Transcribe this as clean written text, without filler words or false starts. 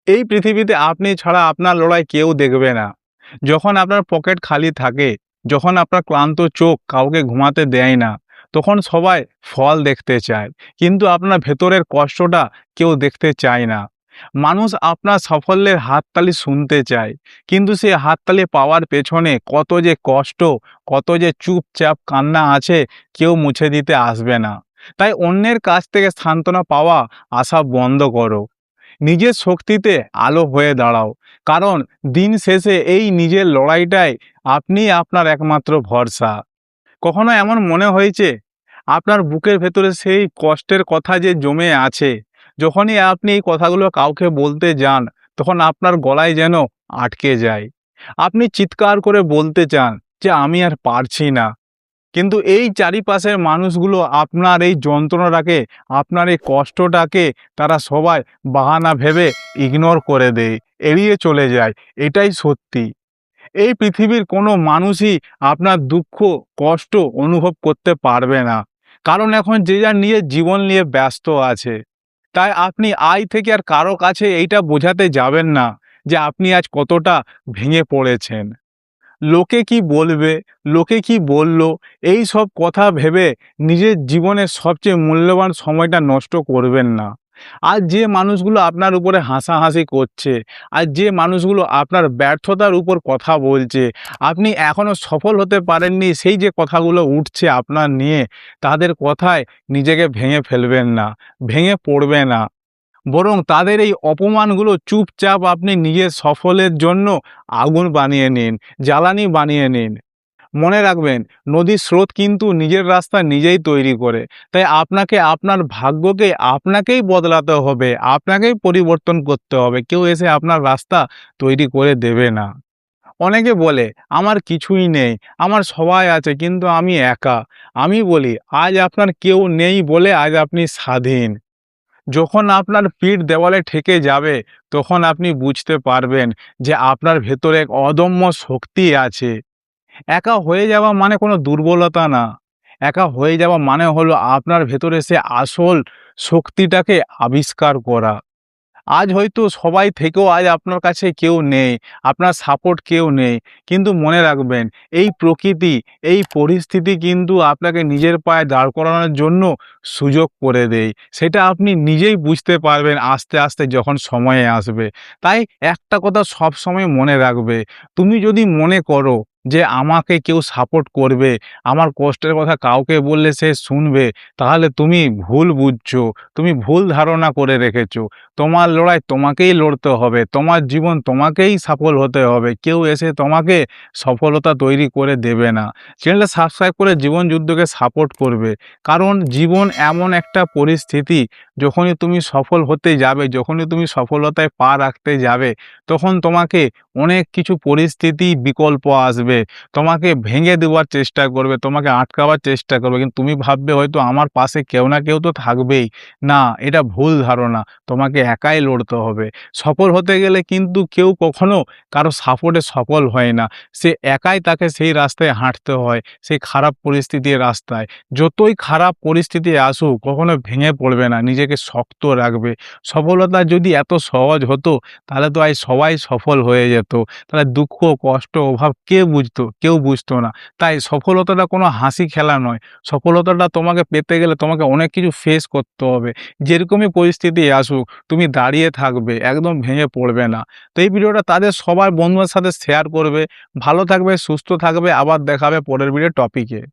এই পৃথিবীতে আপনি ছাড়া আপনার লড়াই কেউ দেখবে না। যখন আপনার পকেট খালি থাকে, যখন আপনার ক্লান্ত চোখ কাউকে ঘুমাতে দেয় না, তখন সবাই ফল দেখতে চায়। কিন্তু আপনার ভেতরের কষ্টটা কেউ দেখতে চায় না। মানুষ আপনার সাফল্যের হাততালি শুনতে চায়, কিন্তু সেই হাততালি পাওয়ার পেছনে কত যে কষ্ট, কত যে চুপচাপ কান্না আছে, কেউ মুছে দিতে আসবে না। তাই অন্যের কাছ থেকে সান্ত্বনা পাওয়া আশা বন্ধ করো। নিজের শক্তিতে আলো হয়ে দাঁড়াও। কারণ দিন শেষে এই নিজের লড়াইটাই আপনি আপনার একমাত্র ভরসা। কখনো এমন মনে হয়েছে আপনার বুকের ভেতরে সেই কষ্টের কথা যে জমে আছে, যখনই আপনি এই কথাগুলো কাউকে বলতে যান, তখন আপনার গলায় যেন আটকে যায়। আপনি চিৎকার করে বলতে চান যে আমি আর পারছি না, কিন্তু এই চারিপাশের মানুষগুলো আপনার এই যন্ত্রণাটাকে, আপনার এই কষ্টটাকে তারা সবাই বাহানা ভেবে ইগনোর করে দেয়, এড়িয়ে চলে যায়। এটাই সত্যি। এই পৃথিবীর কোনো মানুষই আপনার দুঃখ, কষ্ট অনুভব করতে পারবে না। কারণ এখন যে যার নিজের জীবন নিয়ে ব্যস্ত আছে। তাই আপনি আজ থেকে আর কারো কাছে এইটা বোঝাতে যাবেন না যে আপনি আজ কতটা ভেঙে পড়েছেন। লোকে কি বলবে, লোকে কি বলল, এই সব কথা ভেবে নিজের জীবনের সবচেয়ে মূল্যবান সময়টা নষ্ট করবেন না। আজ যে মানুষগুলো আপনার উপরে হাসাহাসি করছে, আজ যে মানুষগুলো আপনার ব্যর্থতার উপর কথা বলছে, আপনি এখনো সফল হতে পারেননি সেই যে কথাগুলো উঠছে আপনার নিয়ে, তাদের কথায় নিজেকে ভেঙে ফেলবেন না, ভেঙে পড়বে না। বরং তাদের এই অপমানগুলো চুপচাপ আপনি নিজের সফলের জন্য আগুন বানিয়ে নিন, জ্বালানি বানিয়ে নিন। মনে রাখবেন, নদীর স্রোত কিন্তু নিজের রাস্তা নিজেই তৈরি করে। তাই আপনাকে আপনার ভাগ্যকে আপনাকেই বদলাতে হবে, আপনাকেই পরিবর্তন করতে হবে। কেউ এসে আপনার রাস্তা তৈরি করে দেবে না। অনেকে বলে আমার কিছুই নেই, আমার সবাই আছে কিন্তু আমি একা। আমি বলি আজ আপনার কেউ নেই বলে আজ আপনি স্বাধীন। যখন আপনার পিঠ দেওয়ালে ঠেকে যাবে, তখন আপনি বুঝতে পারবেন যে আপনার ভেতরে এক অদম্য শক্তি আছে। একা হয়ে যাওয়া মানে কোনো দুর্বলতা না। একা হয়ে যাওয়া মানে হলো আপনার ভেতরে সে আসল শক্তিটাকে আবিষ্কার করা। আজ হয়তো সবাই থেকেও আজ আপনার কাছে কেউ নেই, আপনার সাপোর্ট কেউ নেই। কিন্তু মনে রাখবেন, এই প্রকৃতি, এই পরিস্থিতি কিন্তু আপনাকে নিজের পায়ে দাঁড় করানোর জন্য সুযোগ করে দেয়। সেটা আপনি নিজেই বুঝতে পারবেন আস্তে, আস্তে যখন সময় আসবে। তাই একটা কথা সবসময় মনে রাখবে, তুমি যদি মনে করো যে আমাকে কেউ সাপোর্ট করবে, আমার কষ্টের কথা কাউকে বললে সে শুনবে, তাহলে তুমি ভুল বুঝছো, তুমি ভুল ধারণা করে রেখেছো। তোমার লড়াই তোমাকেই লড়তে হবে, তোমার জীবন তোমাকেই সফল হতে হবে। কেউ এসে তোমাকে সফলতা তৈরি করে দেবে না। চ্যানেলটা সাবস্ক্রাইব করে জীবন যুদ্ধকে সাপোর্ট করবে। কারণ জীবন এমন একটা পরিস্থিতি, যখনই তুমি সফল হতে যাবে, যখনই তুমি সফলতায় পা রাখতে যাবে, তখন তোমাকে অনেক কিছু পরিস্থিতি বিকল্প আসবে। তোমাকে ভেঙে দেওয়ার চেষ্টা করবে, তোমাকে আটকাবার চেষ্টা করবে। কিন্তু তুমি ভাববে হয়তো আমার পাশে কেউ না কেউ তো থাকবেই। না, এটা ভুল ধারণা। তোমাকে একাই লড়তে হবে। সফল হতে গেলে কিন্তু কেউ কখনো কারো সাপোর্টে সফল হয় না। সে একাই তাকে সেই রাস্তায় হাঁটতে হয়, সেই খারাপ পরিস্থিতির রাস্তায়। যতই খারাপ পরিস্থিতি আসুক কখনো ভেঙে পড়বে না, নিজেকে শক্ত রাখবে। সফলতা যদি এত সহজ হতো, তাহলে তো আজ সবাই সফল হয়ে যেত। তাহলে দুঃখ, কষ্ট, অভাব কে বুঝতো? কেউ বুঝতো না। তাই সফলতাটা কোনো হাসি খেলা নয়। সফলতাটা তোমাকে পেতে গেলে তোমাকে অনেক কিছু ফেস করতে হবে। যেরকমই পরিস্থিতি আসুক, তুমি দাঁড়িয়ে থাকবে, একদম ভেঙে পড়বে না। তো এই ভিডিওটা তাদের সবার বন্ধুদের সাথে শেয়ার করবে। ভালো থাকবে, সুস্থ থাকবে। আবার দেখা হবে পরের ভিডিও টপিকে।